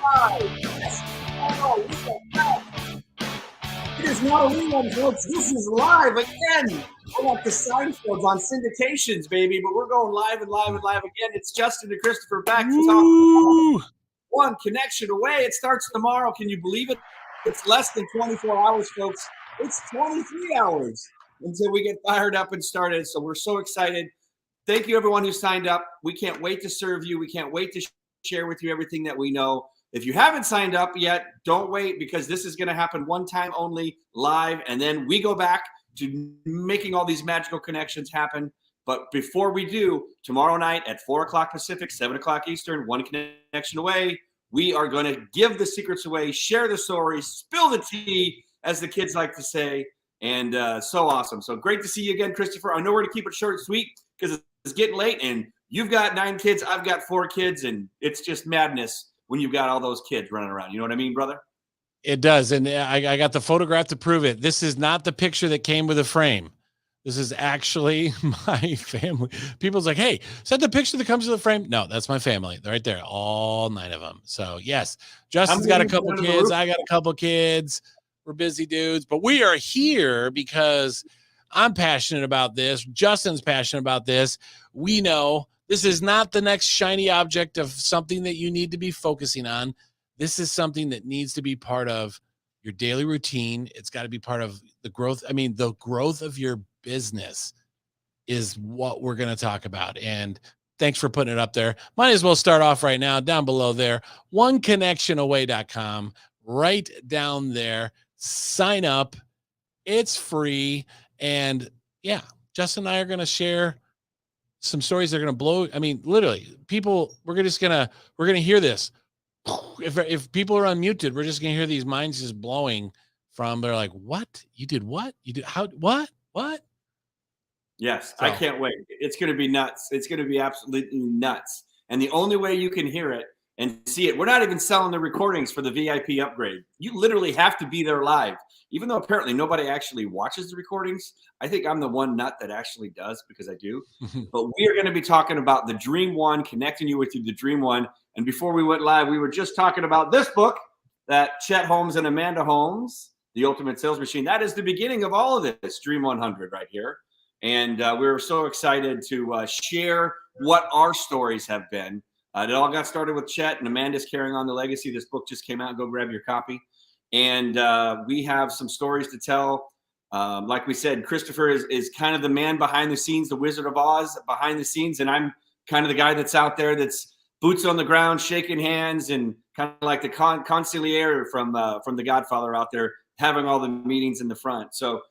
live. Yes. Oh, we are back. It is not a rerun, folks. This is live again. We're like the Seinfelds on syndications, baby, but we're going live and live and live again. It's Justin and Christopher back to talk about One Connection Away. It starts tomorrow. Can you believe it? It's less than 24 hours, folks. It's 23 hours until we get fired up and started. So we're so excited. Thank you, everyone who signed up. We can't wait to serve you. We can't wait to share with you everything that we know. If you haven't signed up yet, don't wait, because this is going to happen one time only, live, and then we go back to making all these magical connections happen. But before we do, tomorrow night at 4 o'clock Pacific, 7 o'clock Eastern, One Connection Away, we are going to give the secrets away, share the stories, spill the tea, as the kids like to say, and so awesome. So great to see you again, Christopher. I know we're going to keep it short and sweet because it's getting late, and you've got 9 kids, I've got 4 kids, and it's just madness when you've got all those kids running around. You know what I mean, brother? It does. And I got the photograph to prove it. This is not the picture that came with a frame. This is actually my family. People's like, hey, is that the picture that comes with a frame? No, that's my family. They're right there, all 9 of them. So yes, Justin's got a couple kids. I got a couple kids. We're busy dudes, but we are here because I'm passionate about this. Justin's passionate about this. We know this is not the next shiny object of something that you need to be focusing on. This is something that needs to be part of your daily routine. It's got to be part of the growth. I mean, the growth of your business is what we're going to talk about. And thanks for putting it up there. Might as well start off right now, down below there, oneconnectionaway.com, right down there. Sign up. It's free. And yeah, Justin and I are going to share some stories that are going to blow. I mean, literally, people, we're going to hear this. If people are unmuted, we're just going to hear these minds just blowing from, they're like, what? You did what? You did how? What? Yes, so I can't wait. It's going to be nuts. It's going to be absolutely nuts. And the only way you can hear it and see it, we're not even selling the recordings for the VIP upgrade. You literally have to be there live. Even though apparently nobody actually watches the recordings, I think I'm the one nut that actually does, because I do. But we are going to be talking about the Dream One, connecting you with the Dream One. And before we went live, we were just talking about this book that Chet Holmes and Amanda Holmes, The Ultimate Sales Machine, that is the beginning of all of this, Dream 100 right here. And we were so excited to share what our stories have been. It all got started with Chet, and Amanda's carrying on the legacy. This book just came out. Go grab your copy. And we have some stories to tell. Like we said, Christopher is kind of the man behind the scenes, the Wizard of Oz behind the scenes. And I'm kind of the guy that's out there, that's boots on the ground, shaking hands, and kind of like the consigliere from The Godfather out there, having all the meetings in the front. So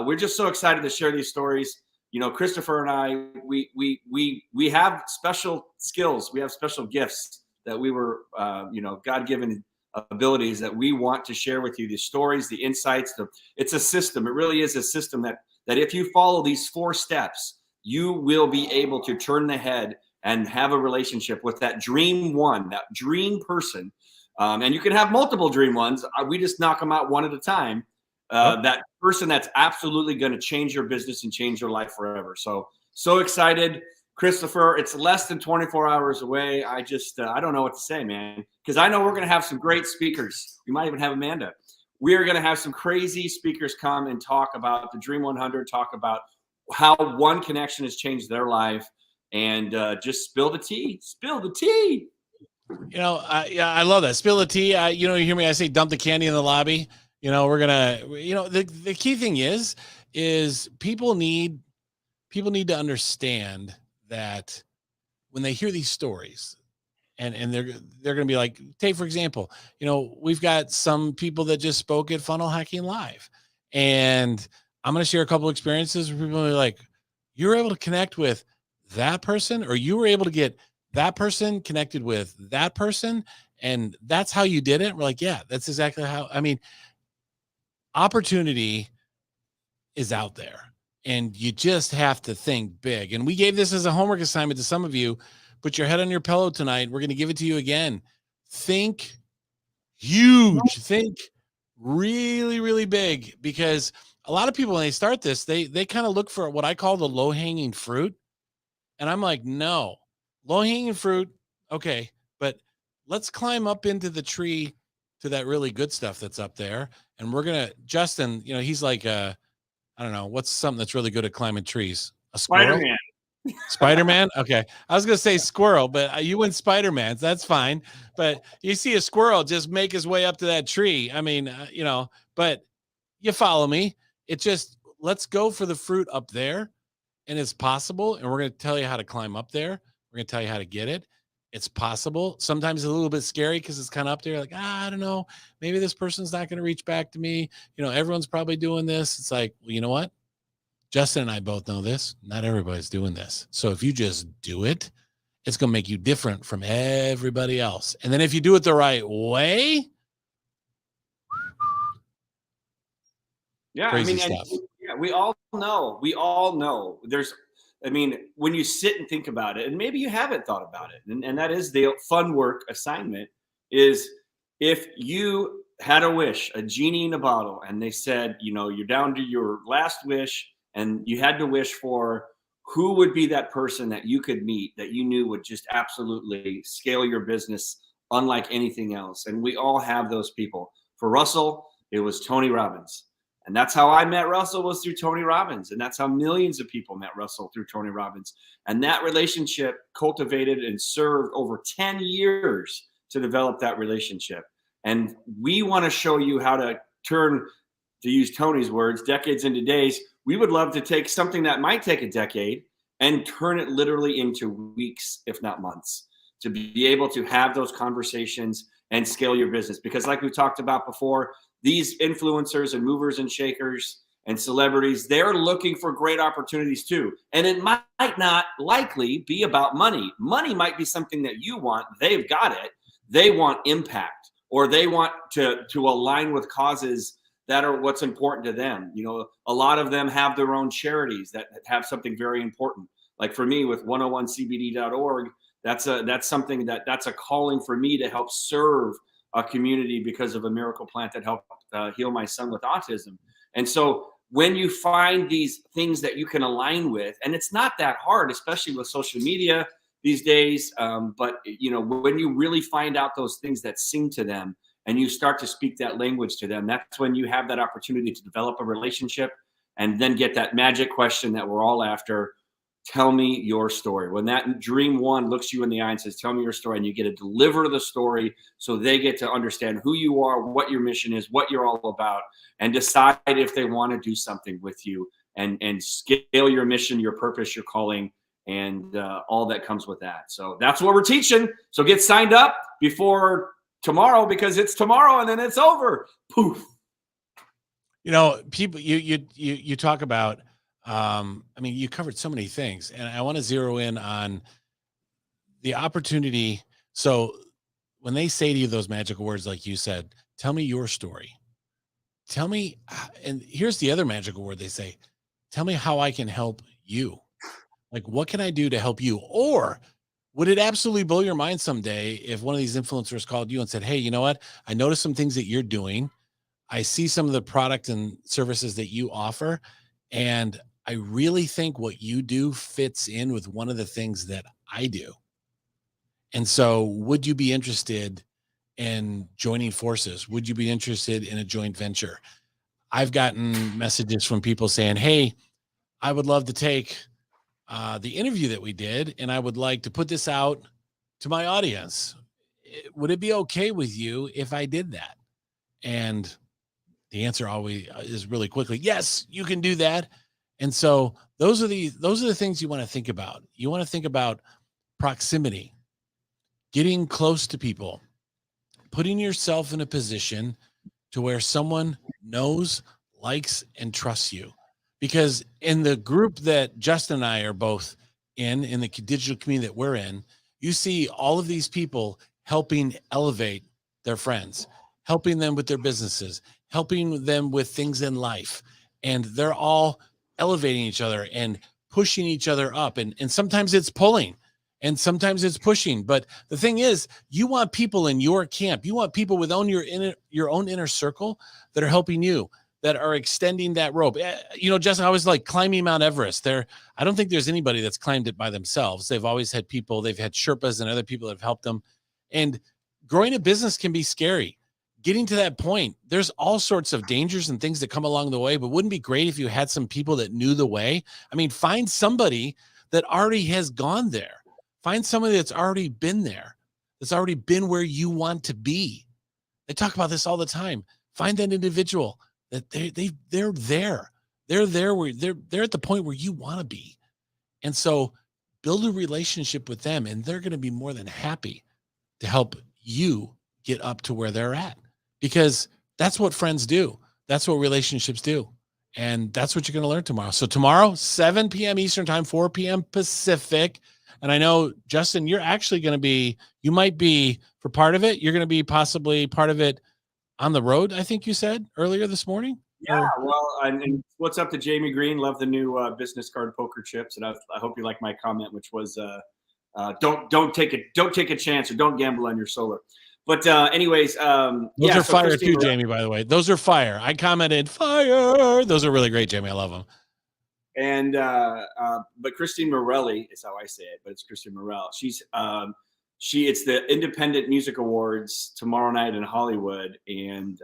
we're just so excited to share these stories. You know, Christopher and I, we have special skills. We have special gifts that we were, God-given abilities that we want to share with you. The stories, the insights. It's a system. It really is a system that if you follow these 4 steps, you will be able to turn the head and have a relationship with that Dream One, that dream person. And you can have multiple Dream Ones. We just knock them out one at a time. That person that's absolutely going to change your business and change your life forever. So excited. Christopher, it's less than 24 hours away. I just, I don't know what to say, man, because I know we're going to have some great speakers. We might even have Amanda. We are going to have some crazy speakers come and talk about the Dream 100, talk about how one connection has changed their life, and just spill the tea. Spill the tea. You know, I love that. Spill the tea. You hear me, I say dump the candy in the lobby. You know, we're going to, the key thing is people need to understand that when they hear these stories, and they're going to be like, take, for example, we've got some people that just spoke at Funnel Hacking Live, and I'm going to share a couple experiences where people are like, you were able to connect with that person, or you were able to get that person connected with that person, and that's how you did it. We're like, yeah, that's exactly how. I mean, opportunity is out there, and you just have to think big. And we gave this as a homework assignment to some of you. Put your head on your pillow tonight. We're going to give it to you again. Think huge. Think really, really big, because a lot of people, when they start this, they kind of look for what I call the low-hanging fruit. And I'm like, no, low-hanging fruit. Okay. But let's climb up into the tree to that really good stuff that's up there. And we're going to, Justin, he's like, I don't know, what's something that's really good at climbing trees? A squirrel? Spider-Man. Spider-Man? Okay. I was going to say squirrel, but you went Spider-Man. So that's fine. But you see a squirrel just make his way up to that tree. I mean, but you follow me. It just, let's go for the fruit up there. And it's possible. And we're going to tell you how to climb up there. We're going to tell you how to get it. It's possible. Sometimes it's a little bit scary because it's kind of up there. Like, I don't know. Maybe this person's not going to reach back to me. Everyone's probably doing this. It's like, well, you know what? Justin and I both know this. Not everybody's doing this. So if you just do it, it's going to make you different from everybody else. And then if you do it the right way, yeah, crazy stuff. We all know. When you sit and think about it, and maybe you haven't thought about it, and that is the fun work assignment, is if you had a wish, a genie in a bottle, and they said, you're down to your last wish, and you had to wish for who would be that person that you could meet that you knew would just absolutely scale your business unlike anything else. And we all have those people. For Russell, it was Tony Robbins. And that's how I met Russell, was through Tony Robbins. And that's how millions of people met Russell, through Tony Robbins. And that relationship cultivated and served over 10 years to develop that relationship. And we want to show you how to turn, to use Tony's words, decades into days. We would love to take something that might take a decade and turn it literally into weeks, if not months, to be able to have those conversations and scale your business. Because like we talked about before, these influencers and movers and shakers and celebrities, they're looking for great opportunities too. And it might not likely be about money. Money might be something that you want. They've got it. They want impact, or they want to align with causes that are what's important to them. A lot of them have their own charities that have something very important. Like for me with 101cbd.org, that's something that's a calling for me to help serve a community because of a miracle plant that helped heal my son with autism. And so when you find these things that you can align with, and it's not that hard, especially with social media these days, but when you really find out those things that sing to them and you start to speak that language to them, that's when you have that opportunity to develop a relationship and then get that magic question that we're all after. Tell me your story. When that dream one looks you in the eye and says, tell me your story, and you get to deliver the story so they get to understand who you are, what your mission is, what you're all about, and decide if they want to do something with you and scale your mission, your purpose, your calling, and all that comes with that. So that's what we're teaching. So get signed up before tomorrow, because it's tomorrow and then it's over. Poof. People, you talk about, you covered so many things, and I want to zero in on the opportunity. So when they say to you those magical words, like you said, tell me your story, tell me, and here's the other magical word they say, tell me how I can help you. Like, what can I do to help you? Or would it absolutely blow your mind someday if one of these influencers called you and said, hey, you know what? I noticed some things that you're doing. I see some of the product and services that you offer, and I really think what you do fits in with one of the things that I do. And so would you be interested in joining forces? Would you be interested in a joint venture? I've gotten messages from people saying, hey, I would love to take the interview that we did, and I would like to put this out to my audience. Would it be okay with you if I did that? And the answer always is really quickly, yes, you can do that. And so those are the things you want to think about. You want to think about proximity, getting close to people, putting yourself in a position to where someone knows, likes, and trusts you. Because in the group that Justin and I are both in the digital community that we're in, you see all of these people helping elevate their friends, helping them with their businesses, helping them with things in life. And they're all elevating each other and pushing each other up. And sometimes it's pulling and sometimes it's pushing. But the thing is, you want people in your camp. You want people within your own inner circle that are helping you, that are extending that rope. Justin, I was like climbing Mount Everest. I don't think there's anybody that's climbed it by themselves. They've always had people, they've had Sherpas and other people that have helped them. And growing a business can be scary. Getting to that point, there's all sorts of dangers and things that come along the way, but wouldn't it be great if you had some people that knew the way? I mean, find somebody that already has gone there. Find somebody that's already been there, that's already been where you want to be. They talk about this all the time. Find that individual that they're there. They're there where they're at the point where you want to be. And so build a relationship with them, and they're going to be more than happy to help you get up to where they're at, because that's what friends do. That's what relationships do. And that's what you're going to learn tomorrow. So tomorrow, 7 p.m. Eastern time, 4 p.m. Pacific. And I know, Justin, you're actually going to be, you might be for part of it. You're going to be possibly part of it on the road, I think you said earlier this morning. Yeah, well, and what's up to Jamie Green? Love the new business card poker chips, and I hope you like my comment, which was don't take a chance, or don't gamble on your solar. But anyways, those are fire Christine too, Jamie. By the way, those are fire. I commented fire. Those are really great, Jamie. I love them. And but Christine Morelli is how I say it, but it's Christine Morel. She's it's the Independent Music Awards tomorrow night in Hollywood, and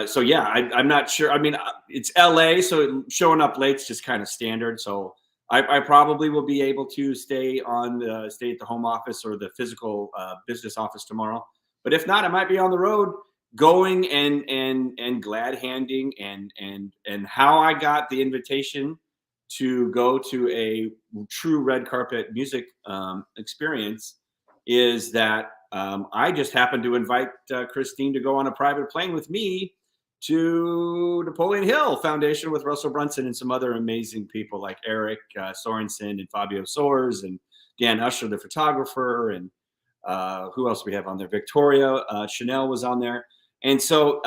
so yeah, I'm not sure. I mean, it's LA, so showing up late's just kind of standard. So I probably will be able to stay at the home office or the physical business office tomorrow. But if not, I might be on the road going and glad handing and how I got the invitation to go to a true red carpet music experience is that I just happened to invite Christine to go on a private plane with me to Napoleon Hill Foundation with Russell Brunson and some other amazing people like Eric Sorensen and Fabio Soares and Dan Usher, the photographer, and who else we have on there? Victoria Chanel was on there. And so,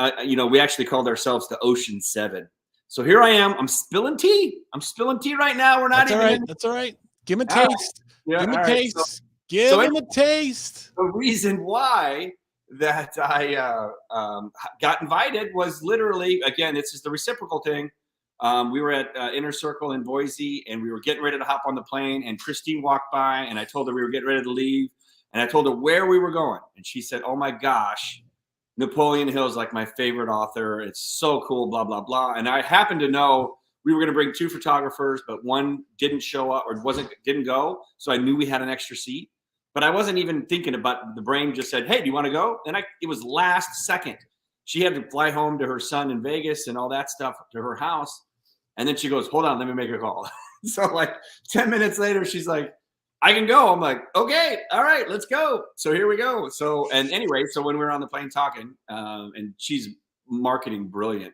we actually called ourselves the Ocean Seven. So here I am. I'm spilling tea. Right now. We're not That's all right. Give him a taste. Yeah, give him a taste. Give him a taste. The reason why that I got invited was literally, again, this is the reciprocal thing. We were at Inner Circle in Boise, and we were getting ready to hop on the plane, and Christine walked by, and I told her we were getting ready to leave, and I told her where we were going, and she said, "Oh my gosh, Napoleon Hill is like my favorite author. It's so cool, blah, blah, blah." And I happened to know we were going to bring 2 photographers, but one didn't show up or didn't go. So I knew we had an extra seat, but I wasn't even thinking about, the brain just said, "Hey, do you want to go?" And it was last second. She had to fly home to her son in Vegas and all that stuff to her house. And then she goes, "Hold on, let me make a call." So like 10 minutes later, she's like, "I can go." I'm like, "Okay, all right, let's go." So here we go. So, and anyway, so when we were on the plane talking, and she's marketing brilliant,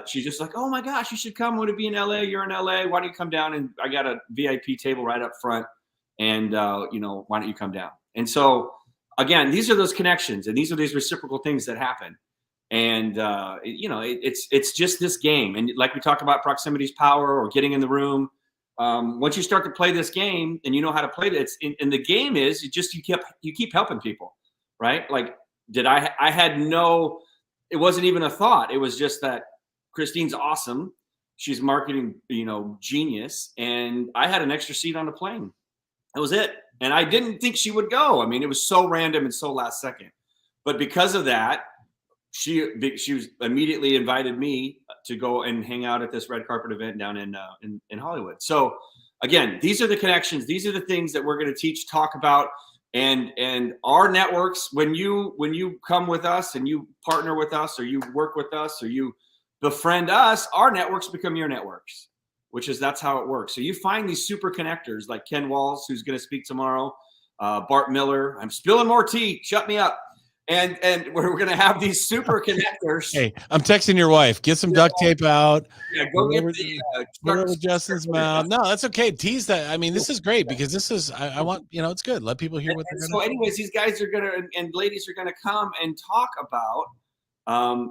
she's just like, "Oh my gosh, you should come. Want to be in LA? You're in LA. Why don't you come down? And I got a VIP table right up front. And, why don't you come down?" And so again, these are those connections, and these are these reciprocal things that happen. And, it's just this game. And like we talk about proximity's power or getting in the room. Once you start to play this game and you know how to play it, and the game is you keep helping people, right? Like I had it wasn't even a thought. It was just that Christine's awesome. She's marketing, genius. And I had an extra seat on the plane. That was it. And I didn't think she would go. I mean, it was so random and so last second, but because of that, she was immediately invited me to go and hang out at this red carpet event down in Hollywood. So again, these are the connections. These are the things that we're going to talk about, and our networks. When you come with us and you partner with us, or you work with us, or you befriend us, our networks become your networks, that's how it works. So you find these super connectors like Ken Walls, who's going to speak tomorrow, Bart Miller. I'm spilling more tea. Shut me up. And we're going to have these super connectors. Hey, I'm texting your wife. Get some duct tape out. Yeah, go get over Justin's mouth. No, that's okay. Tease that. I mean, this is great, because this is, I want, it's good. Let people hear what they're going to. So anyways, these guys are going to, and ladies are going to come and talk about,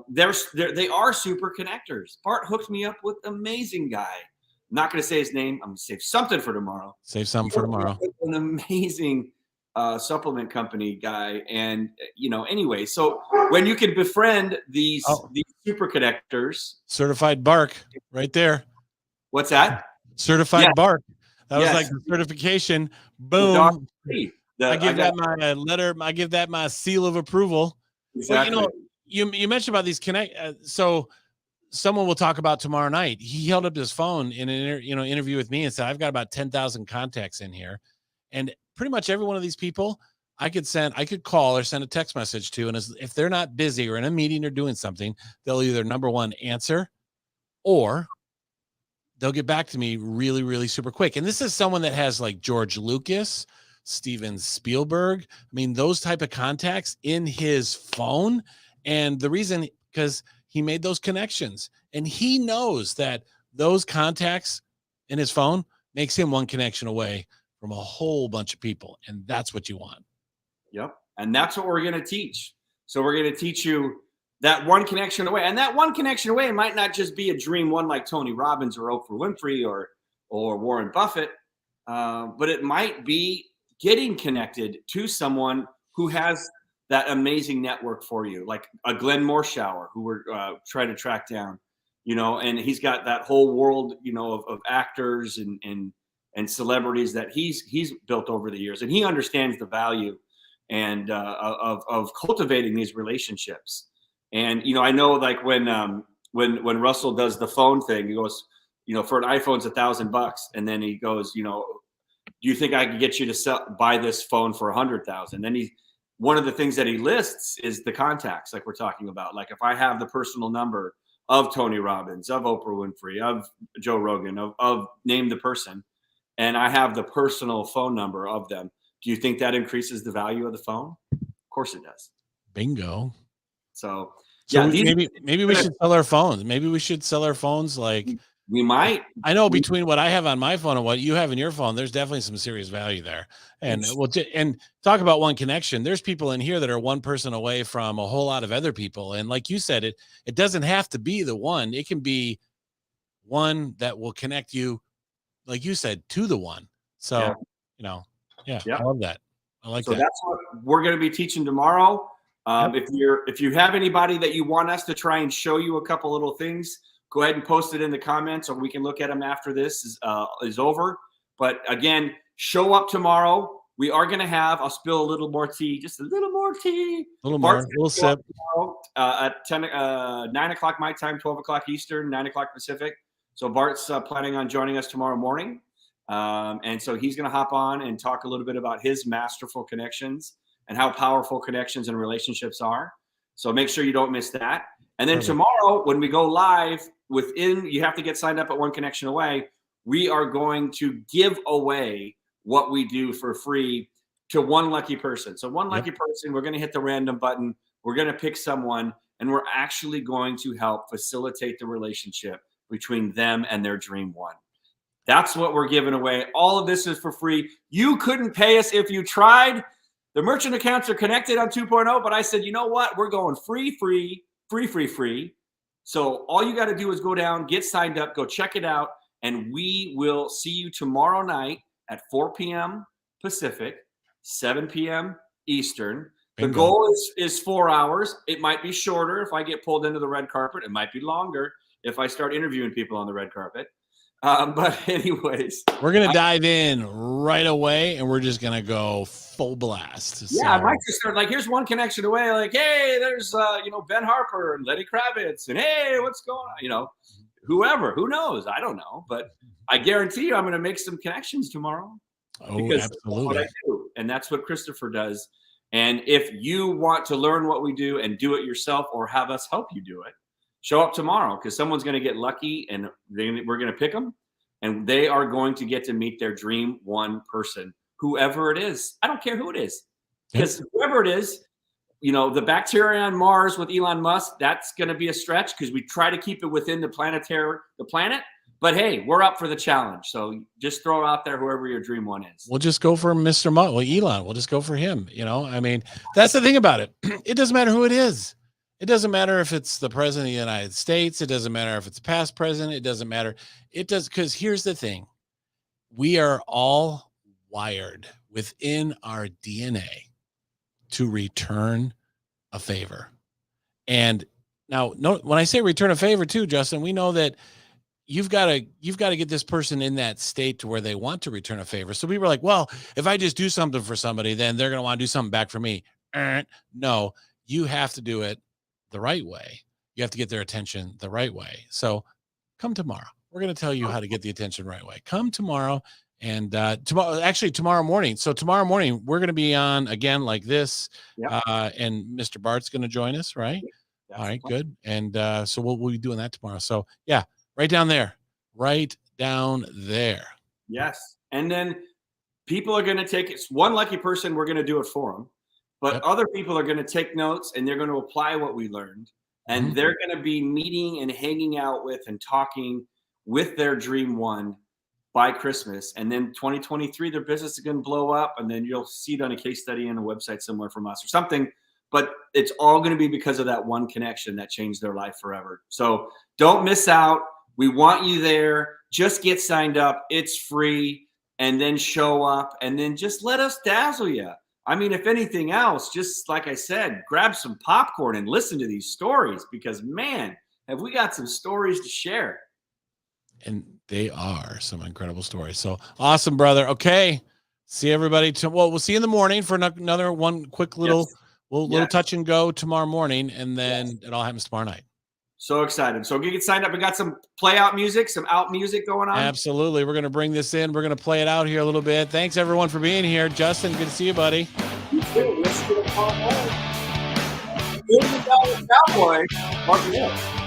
they are super connectors. Bart hooked me up with an amazing guy. I'm not going to say his name. I'm going to save something for tomorrow. An amazing supplement company guy. And anyway, so when you can befriend these super connectors, certified bark right there. What's that? Certified bark. That was like the certification. Boom. The I give that my letter. I give that my seal of approval. Exactly. Well, you mentioned about these connect. So someone will talk about tomorrow night. He held up his phone in an interview with me and said, "I've got about 10,000 contacts in here, and pretty much every one of these people I could call or send a text message to, and if they're not busy or in a meeting or doing something, they'll either number one answer, or they'll get back to me really, really super quick." And this is someone that has like George Lucas, Steven Spielberg. I mean, those type of contacts in his phone. And the reason, because he made those connections and he knows that those contacts in his phone makes him one connection away from a whole bunch of people. And that's what you want. Yep. And that's what we're going to teach. So we're going to teach you that one connection away. And that one connection away might not just be a dream one like Tony Robbins or Oprah Winfrey or Warren Buffett, but it might be getting connected to someone who has that amazing network for you, like a Glenn Morshower, who we're trying to track down, and he's got that whole world, of actors and celebrities that he's built over the years, and he understands the value and of cultivating these relationships. And I know, like when Russell does the phone thing, he goes, for an iPhone's $1,000, and then he goes, do you think I can get you to buy this phone for 100,000? Then one of the things that he lists is the contacts, like we're talking about. Like if I have the personal number of Tony Robbins, of Oprah Winfrey, of Joe Rogan, of name the person, and I have the personal phone number of them, do you think that increases the value of the phone? Of course it does. Bingo. So yeah, maybe we should sell our phones. Maybe we should sell our phones. Like we might. I know between what I have on my phone and what you have in your phone, there's definitely some serious value there. And and talk about one connection. There's people in here that are one person away from a whole lot of other people. And like you said, it doesn't have to be the one. It can be one that will connect you, like you said, to the one. So, I love that. I like that. So that's what we're going to be teaching tomorrow. If you have anybody that you want us to try and show you a couple little things, go ahead and post it in the comments, or we can look at them after this is over. But again, show up tomorrow. We are going to have, I'll spill a little more tea, just a little more tea. A little sip. At 9 o'clock my time, 12 o'clock Eastern, 9 o'clock Pacific. So Bart's planning on joining us tomorrow morning. And so he's going to hop on and talk a little bit about his masterful connections and how powerful connections and relationships are. So make sure you don't miss that. And then tomorrow, when we go live, you have to get signed up at One Connection Away. We are going to give away what we do for free to one lucky person. So one lucky person, we're going to hit the random button. We're going to pick someone, and we're actually going to help facilitate the relationship between them and their dream one. That's what we're giving away. All of this is for free. You couldn't pay us if you tried. The merchant accounts are connected on 2.0, but I said, you know what? We're going free. So all you got to do is go down, get signed up, go check it out, and we will see you tomorrow night at 4 p.m. Pacific, 7 p.m. Eastern. The goal is 4 hours. It might be shorter if I get pulled into the red carpet. It might be longer if I start interviewing people on the red carpet. But anyways, we're going to dive in right away, and we're just going to go full blast. Yeah, I might just start here's One Connection Away. Like, hey, there's, Ben Harper and Lenny Kravitz, and hey, what's going on? Whoever, who knows? I don't know, but I guarantee you I'm going to make some connections tomorrow. Because absolutely. That's what I do, and that's what Christopher does. And if you want to learn what we do and do it yourself, or have us help you do it, show up tomorrow, because someone's going to get lucky, and we're going to pick them, and they are going to get to meet their dream one person, whoever it is. I don't care who it is, because whoever it is, the bacteria on Mars with Elon Musk, that's going to be a stretch, because we try to keep it within the planet. But hey, we're up for the challenge. So just throw it out there, whoever your dream one is. We'll just go for Mr. Musk. Well, Elon, we'll just go for him. I mean, that's the thing about it. It doesn't matter who it is. It doesn't matter if it's the president of the United States. It doesn't matter if it's past president. It doesn't matter. It does, because here's the thing. We are all wired within our DNA to return a favor. And now, when I say return a favor too, Justin, we know that you've got to get this person in that state to where they want to return a favor. So we were like, well, if I just do something for somebody, then they're going to want to do something back for me. No, you have to do it the right way. You have to get their attention the right way. So come tomorrow. We're going to tell you how to get the attention right way. Come tomorrow. And tomorrow morning. So tomorrow morning, we're going to be on again like this. Yep. And Mr. Bart's going to join us, right? That's all right, fun. good. And so we'll be doing that tomorrow. So yeah, right down there. Yes. And then people are going to take it. One lucky person, we're going to do it for them. But other people are going to take notes and they're going to apply what we learned. And they're going to be meeting and hanging out with and talking with their dream one by Christmas. And then 2023, their business is going to blow up. And then you'll see it on a case study on a website somewhere from us or something. But it's all going to be because of that one connection that changed their life forever. So don't miss out. We want you there. Just get signed up. It's free. And then show up. And then just let us dazzle you. I mean, if anything else, just like I said, grab some popcorn and listen to these stories because, man, have we got some stories to share. And they are some incredible stories. So awesome, brother. Okay. See everybody. We'll see you in the morning for another one quick little touch and go tomorrow morning. And then it all happens tomorrow night. So excited. So get signed up. We got some play out music, some out music going on. Absolutely. We're going to bring this in. We're going to play it out here a little bit. Thanks everyone for being here. Justin, good to see you, buddy. You too. Let's get a call home. $1 million cowboy. Mark it up.